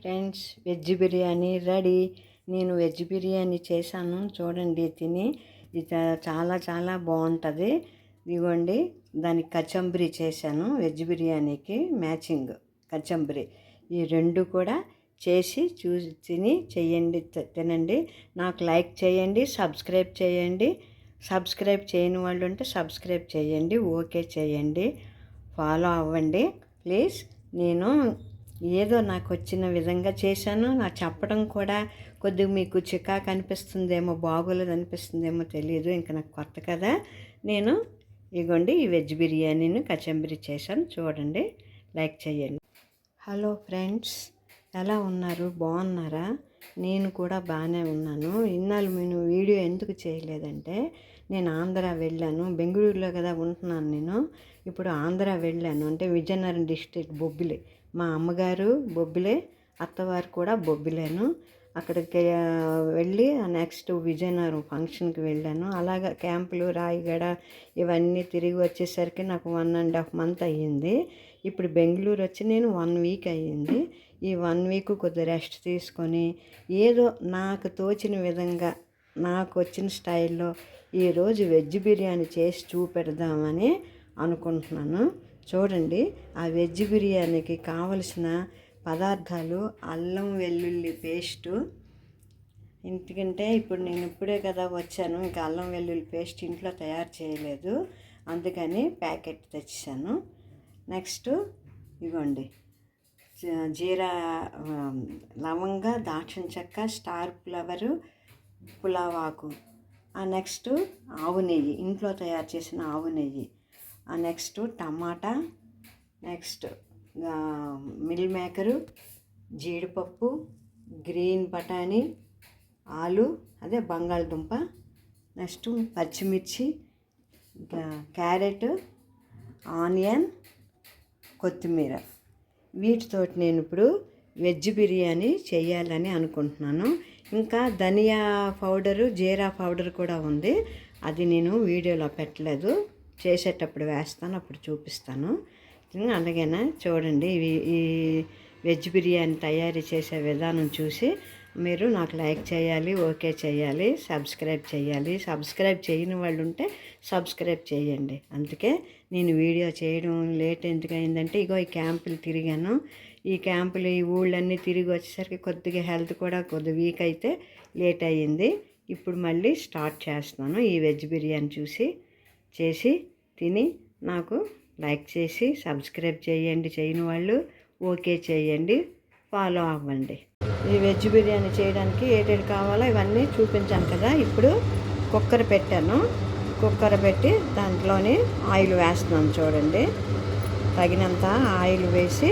Friends, veg biryani ready. నేను veg biryani చేశాను, చూడండి తిని. ఇది చాలా చాలా బాగుంటుంది. ఇదిగోండి, దానికి కచంబరి చేశాను. వెజ్ బిర్యానీకి మ్యాచింగ్ కచంబరి. ఈ రెండు కూడా చేసి తిని చెయ్యండి, తినండి. నాకు లైక్ చేయండి, సబ్స్క్రైబ్ చేయండి. సబ్స్క్రైబ్ చేయని వాళ్ళు ఉంటే సబ్స్క్రైబ్ చేయండి, ఓకే చేయండి, ఫాలో అవ్వండి ప్లీజ్. నేను ఏదో నాకు వచ్చిన విధంగా చేశాను. నాకు చెప్పడం కూడా కొద్దిగా మీకు చికాకు అనిపిస్తుందేమో, బాగోలేదు అనిపిస్తుందేమో తెలియదు, ఇంకా నాకు కొత్త కదా. నేను ఇగోండి ఈ వెజ్ బిర్యానీని కచంబరి చేశాను, చూడండి, లైక్ చేయండి. హలో ఫ్రెండ్స్, ఎలా ఉన్నారు? బాగున్నారా? నేను కూడా బాగానే ఉన్నాను. ఇన్నాళ్ళు నేను వీడియో ఎందుకు చేయలేదంటే, నేను ఆంధ్ర వెళ్ళాను. బెంగళూరులో కదా ఉంటున్నాను నేను. ఇప్పుడు ఆంధ్ర వెళ్ళాను, అంటే విజయనగరం డిస్ట్రిక్ట్ బొబ్బిలి. మా అమ్మగారు బొబ్బిలే, అత్తవారు కూడా బొబ్బిలేను. అక్కడికి వెళ్ళి నెక్స్ట్ విజయనగరం ఫంక్షన్కి వెళ్ళాను. అలాగా క్యాంపులు, రాయగడ ఇవన్నీ తిరిగి వచ్చేసరికి నాకు 1.5 month అయ్యింది. ఇప్పుడు బెంగళూరు వచ్చి నేను 1 week అయ్యింది. ఈ 1 week కొద్దిగా రెస్ట్ తీసుకొని ఏదో నాకు తోచిన విధంగా, నాకు వచ్చిన స్టైల్లో ఈరోజు వెజ్ బిర్యానీ చేసి చూపెడదామని అనుకుంటున్నాను. చూడండి, ఆ వెజ్ బిర్యానీకి కావలసిన పదార్థాలు: అల్లం వెల్లుల్లి పేస్టు. ఎందుకంటే ఇప్పుడు నేను ఇప్పుడే కదా వచ్చాను, ఇంకా అల్లం వెల్లుల్లి పేస్ట్ ఇంట్లో తయారు చేయలేదు, అందుకని ప్యాకెట్ తెచ్చాను. నెక్స్ట్ ఇవ్వండి, జీరా, లవంగ, దాల్చిన చెక్క, స్టార్ ఫ్లవరు, పులావాకు. నెక్స్ట్ ఆవు నెయ్యి, ఇంట్లో తయారు చేసిన ఆవు నెయ్యి. నెక్స్ట్ టమాటా, నెక్స్ట్ మిల్ మేకరు, జీడిపప్పు, గ్రీన్ బఠానీ, ఆలు అదే బంగాళదుంప, నెక్స్ట్ పచ్చిమిర్చి, క్యారెట్, ఆనియన్, కొత్తిమీర. వీటితోటి నేను ఇప్పుడు వెజ్ బిర్యానీ చేయాలని అనుకుంటున్నాను. ఇంకా ధనియా పౌడరు, జీరా పౌడర్ కూడా ఉంది, అది నేను వీడియోలో పెట్టలేదు, చేసేటప్పుడు వేస్తాను, అప్పుడు చూపిస్తాను. అలాగేనా, చూడండి. ఈ వెజ్ బిర్యానీ తయారీ చేసే విధానం చూసి మీరు నాకు లైక్ చేయాలి, ఓకే చేయాలి, సబ్స్క్రైబ్ చేయాలి. సబ్స్క్రైబ్ చేయని వాళ్ళు ఉంటే సబ్స్క్రైబ్ చేయండి. అందుకే నేను వీడియో చేయడం లేట్ ఎందుకు అయిందంటే, ఇగో ఈ క్యాంపులు తిరిగాను. ఈ క్యాంపులు, ఈ ఊళ్ళన్నీ తిరిగి వచ్చేసరికి కొద్దిగా హెల్త్ కూడా కొద్దిగా వీక్ అయితే లేట్ అయ్యింది. ఇప్పుడు మళ్ళీ స్టార్ట్ చేస్తున్నాను. ఈ వెజ్ బిర్యానీ చూసి చేసి తిని నాకు లైక్ చేసి సబ్స్క్రైబ్ చేయండి, చేయని వాళ్ళు ఓకే చేయండి, ఫాలో అవ్వండి. ఈ వెజ్ బిర్యానీ చేయడానికి ఏటేటి కావాలో ఇవన్నీ చూపించాను కదా. ఇప్పుడు కుక్కర్ పెట్టాను. కుక్కర్ పెట్టి దాంట్లోని ఆయిల్ వేస్తున్నాను. చూడండి, తగినంత ఆయిల్ వేసి,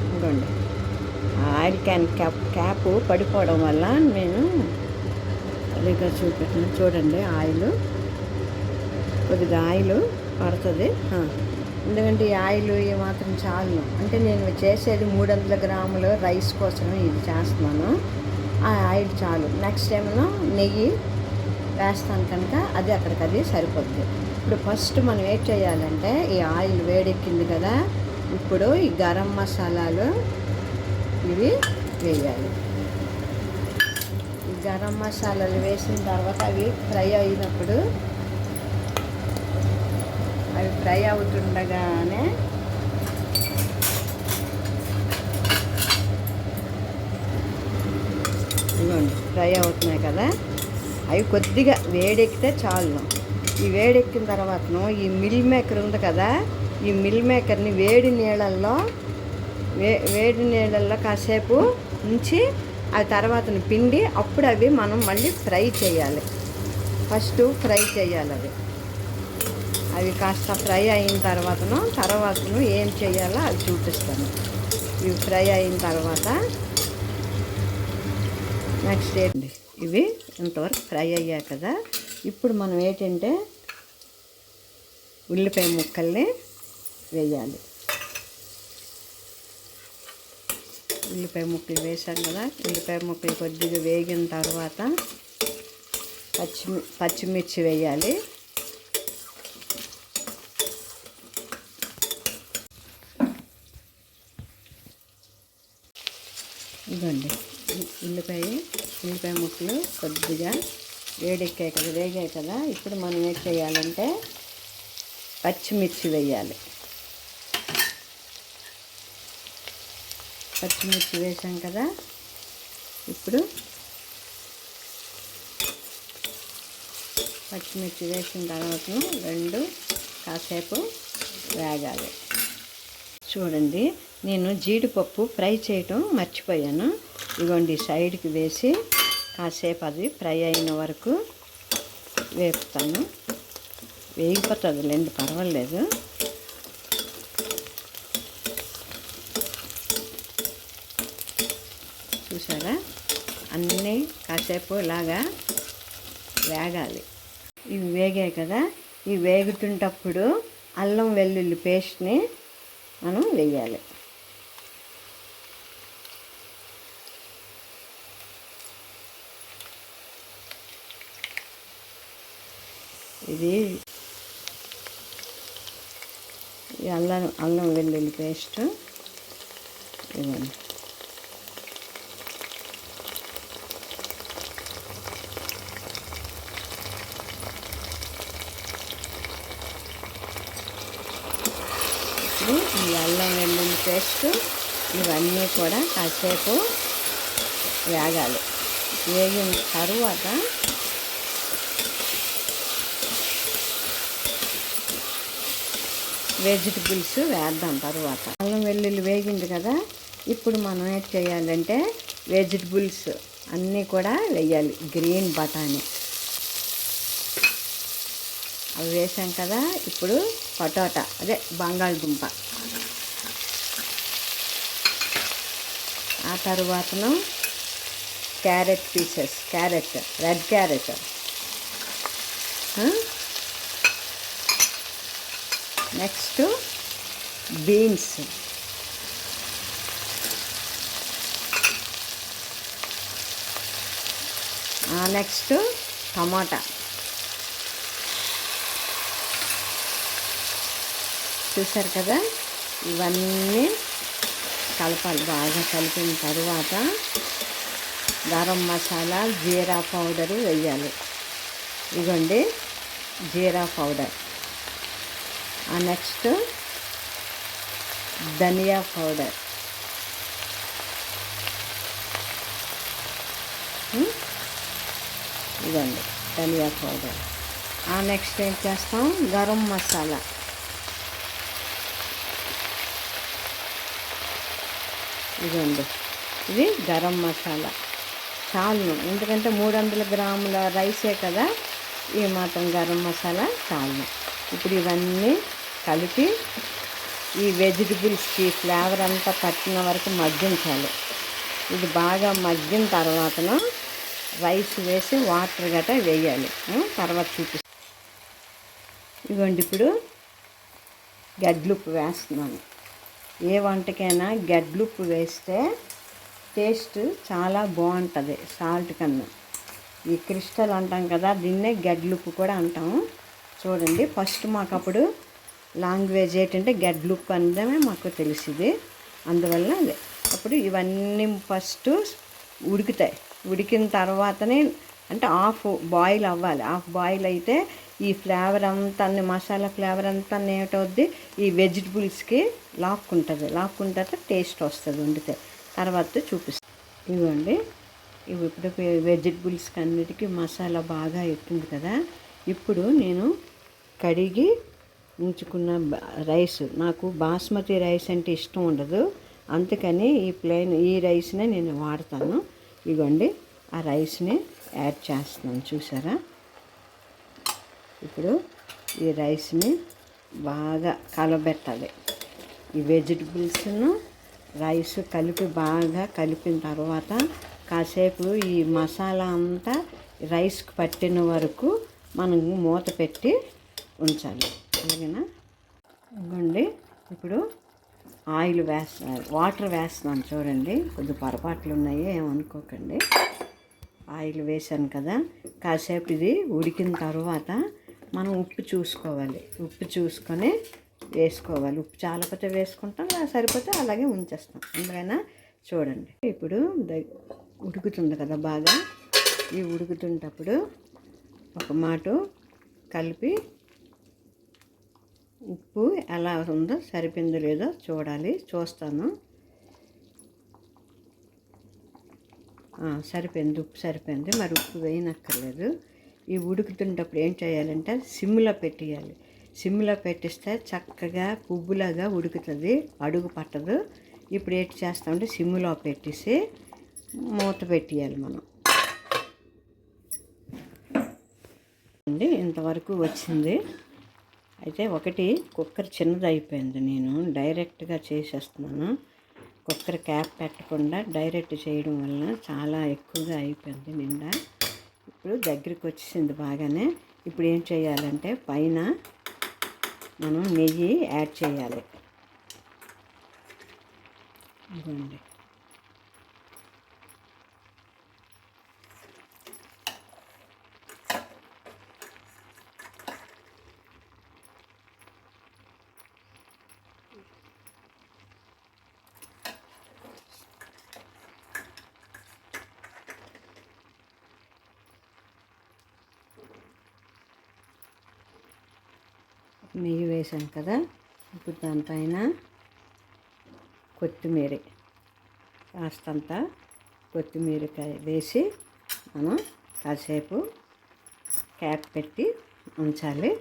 ఇదిగోండి ఆయిల్ క్యాప్ పడిపోవడం వల్ల నేను అదిగా చూపెట్టాను. చూడండి, కొద్దిగా ఆయిల్ పడుతుంది, ఎందుకంటే ఈ ఆయిల్ మాత్రం చాలు. అంటే నేను చేసేది 300 grams రైస్ కోసం ఇది చేస్తున్నాను. ఆ ఆయిల్ చాలు. నెక్స్ట్ ఏమో నెయ్యి వేస్తాను కనుక అది సరిపోద్ది. ఇప్పుడు ఫస్ట్ మనం ఏం చేయాలంటే, ఈ ఆయిల్ వేడెక్కింది కదా, ఇప్పుడు ఈ గరం మసాలాలు ఇవి వేయాలి. ఈ గరం మసాలాలు వేసిన తర్వాత అవి ఫ్రై అయినప్పుడు, అవి ఫ్రై అవుతుండగానే ఇవ్వండి, ఫ్రై అవుతున్నాయి కదా, అవి కొద్దిగా వేడెక్కితే చాలు. ఈ వేడెక్కిన తర్వాతను ఈ మిల్ మేకర్ ఉంది కదా, ఈ మిల్ మేకర్ని వేడి నీళ్ళల్లో కాసేపు ఉంచి ఆ తర్వాతను పిండి, అప్పుడు అవి మనం మళ్ళీ ఫ్రై చేయాలి. ఫస్ట్ ఫ్రై చేయాలి. అవి కాస్త ఫ్రై అయిన తర్వాతను ఏం చేయాలో అది చూపిస్తాను. ఇవి ఫ్రై అయిన తర్వాత నెక్స్ట్ ఏంటి, ఇవి ఇంతవరకు ఫ్రై అయ్యాయి కదా, ఇప్పుడు మనం ఏంటంటే ఉల్లిపాయ ముక్కల్ని వేయాలి. ఉల్లిపాయ ముక్కలు వేసాం కదా, ఉల్లిపాయ ముక్కలు కొద్దిగా వేగిన తర్వాత పచ్చిమిర్చి వేయాలి. ఇదిగోండి ఉల్లిపాయ ముక్కలు కొద్దిగా వేడెక్కాయి కదా, వేగాయి కదా. ఇప్పుడు మనం ఏం చేయాలంటే పచ్చిమిర్చి వేయాలి. పచ్చిమిర్చి వేసాం కదా. ఇప్పుడు పచ్చిమిర్చి వేసిన తర్వాత రెండు కాసేపు వేగాలి. చూడండి, నేను జీడిపప్పు ఫ్రై చేయటం మర్చిపోయాను. ఇదిగోండి సైడ్కి వేసి కాసేపు అది ఫ్రై అయిన వరకు వేపుతాను. వేగిపోతుందిలేండి, పర్వాలేదు. చూసారా, అన్నీ కాసేపు ఇలాగా వేగాలి. ఇవి వేగాయి కదా. ఇవి వేగుతుంటప్పుడు అల్లం వెల్లుల్లి పేస్ట్ని మనం వేయాలి. ఇది అల్లం వెల్లుల్లి పేస్ట్ ఇవ్వండి. ఇప్పుడు ఈ అల్లం వెల్లుల్లి పేస్ట్ ఇవన్నీ కూడా కాసేపు వేగాలి. వేగిన తరువాత వెజిటబుల్స్ వేద్దాం. తర్వాత అల్లం వెల్లుల్లి వేగింది కదా. ఇప్పుడు మనం ఏం చేయాలంటే వెజిటబుల్స్ అన్నీ కూడా వేయాలి. గ్రీన్ బఠానీ అవి వేసాం కదా. ఇప్పుడు పొటాటా, అదే బంగాళదుంప, ఆ తర్వాతను carrot pieces, red carrot, next beans, next టమాటా. చూసారు కదా, ఇవన్నీ కలపాలి. బాగా కలిపిన తరువాత గరం మసాలా, జీరా పౌడరు వేయాలి. ఇదిగోండి జీరా పౌడర్, నెక్స్ట్ ధనియా పౌడర్, ఇదండి ధనియా పౌడర్. నెక్స్ట్ ఏం చేస్తాం, గరం మసాలా, ఇదండి ఇది గరం మసాలా చాలును, ఎందుకంటే 300 గ్రాముల రైసే కదా, ఈ మాత్రం గరం మసాలా చాలును. ఇప్పుడు ఇవన్నీ కలిపి ఈ వెజిటబుల్స్కి ఫ్లేవర్ అంతా పట్టిన వరకు మగ్గించాలి. ఇది బాగా మగ్గిన తర్వాతను రైస్ వేసి వాటర్ గట్రా వేయాలి. తర్వాత చూపిస్తాను. ఇదిగోండి ఇప్పుడు గడ్లుప్పు వేస్తున్నాను. ఏ వంటకైనా గడ్లుప్పు వేస్తే టేస్ట్ చాలా బాగుంటుంది సాల్ట్ కన్నా. ఈ క్రిస్టల్ అంటాం కదా, దీన్నే గడ్లుప్పు కూడా అంటాము. చూడండి, ఫస్ట్ మాకు అప్పుడు లాంగ్వేజ్ ఏంటంటే గడ్లుప్పు అనడమే మాకు తెలిసింది. అందువల్ల అదే అప్పుడు ఇవన్నీ ఫస్ట్ ఉడుకుతాయి. ఉడికిన తర్వాతనే, అంటే హాఫ్ బాయిల్ అవ్వాలి. హాఫ్ బాయిల్ అయితే ఈ ఫ్లేవర్ అంతా, మసాలా ఫ్లేవర్ అంతా ఏమిటవుద్ది, ఈ వెజిటబుల్స్కి లాక్కుంటే టేస్ట్ వస్తుంది వండితే. తర్వాత చూపిస్తాను. ఇవ్వండి, ఇవి ఇప్పుడు వెజిటబుల్స్కి అన్నిటికీ మసాలా బాగా ఎక్కింది కదా. ఇప్పుడు నేను కడిగి ఉంచుకున్న రైస్, నాకు బాస్మతి రైస్ అంటే ఇష్టం ఉండదు, అందుకని ఈ రైస్నే నేను వాడతాను. ఇదిగోండి ఆ రైస్ని యాడ్ చేస్తున్నాను. చూసారా, ఇప్పుడు ఈ రైస్ని బాగా కలబెట్టాలి. ఈ వెజిటబుల్స్ను రైస్ బాగా కలిపిన తర్వాత కాసేపు ఈ మసాలా అంతా రైస్కి పట్టిన వరకు మనం మూత పెట్టి ఉంచాలి. అలాగేనా. ఇవ్వండి, ఇప్పుడు ఆయిల్ వాటర్ వేస్తున్నాను. చూడండి, కొద్ది పొరపాట్లు ఉన్నాయి, ఏమనుకోకండి. ఆయిల్ వేసాను కదా. కాసేపు ఇది ఉడికిన తర్వాత మనం ఉప్పు చూసుకోవాలి. ఉప్పు చూసుకొని వేసుకోవాలి. ఉప్పు చాలకపోతే వేసుకుంటాం, సరిపోతే అలాగే ఉంచేస్తాం. అందుకైనా చూడండి. ఇప్పుడు ఉడుకుతుంది కదా బాగా. ఈ ఉడుకుతుంటప్పుడు ఒక మాట కలిపి ఉప్పు ఎలా ఉందో సరిపోయిందో లేదో చూస్తాను. సరిపోయింది, ఉప్పు సరిపోయింది. మరి ఉప్పు వేయనక్కర్లేదు. ఈ ఉడుకుతున్నప్పుడు ఏం చేయాలంటే సిమ్లో పెట్టేయాలి. సిమ్లో పెట్టిస్తే చక్కగా పువ్వులాగా ఉడుకుతుంది, అడుగు పట్టదు. ఇప్పుడు ఏంటి చేస్తామంటే సిమ్లో పెట్టేసి మూత పెట్టేయాలి మనం. అండి ఇంతవరకు వచ్చింది. అయితే ఒకటి కుక్కర్ చిన్నది అయిపోయింది, నేను డైరెక్ట్గా చేసేస్తున్నాను. కుక్కర్ క్యాప్ పెట్టకుండా డైరెక్ట్ చేయడం వల్ల చాలా ఎక్కువగా అయిపోయింది నిండా. ఇప్పుడు దగ్గరికి వచ్చేసింది బాగానే. ఇప్పుడు ఏం చేయాలంటే పైన మనం నెయ్యి యాడ్ చేయాలి. ఇదిగోండి. నెయ్యి వేసాం కదా, ఇప్పుడు దానిపైన కొత్తిమీర కాస్తంత కొత్తిమీరకాయ వేసి మనం కాసేపు క్యాప్ పెట్టి ఉంచాలి.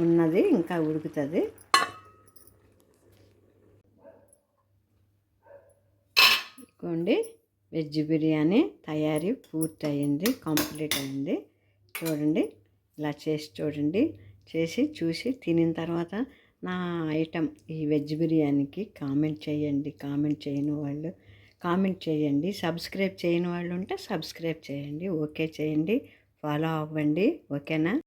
ఉన్నది ఇంకా ఉడుకుతుంది. ఇదిగోండి, వెజ్ బిర్యానీ తయారీ పూర్తి అయింది, కంప్లీట్ అయింది. చూడండి, ఇలా చేసి చూడండి. చూసి తినిన తర్వాత నా ఐటెం ఈ వెజ్ బిర్యానీకి కామెంట్ చేయండి. కామెంట్ చేయని వాళ్ళు కామెంట్ చేయండి. సబ్స్క్రైబ్ చేయని వాళ్ళు ఉంటే సబ్స్క్రైబ్ చేయండి. ఓకే చేయండి, ఫాలో అవ్వండి. ఓకేనా?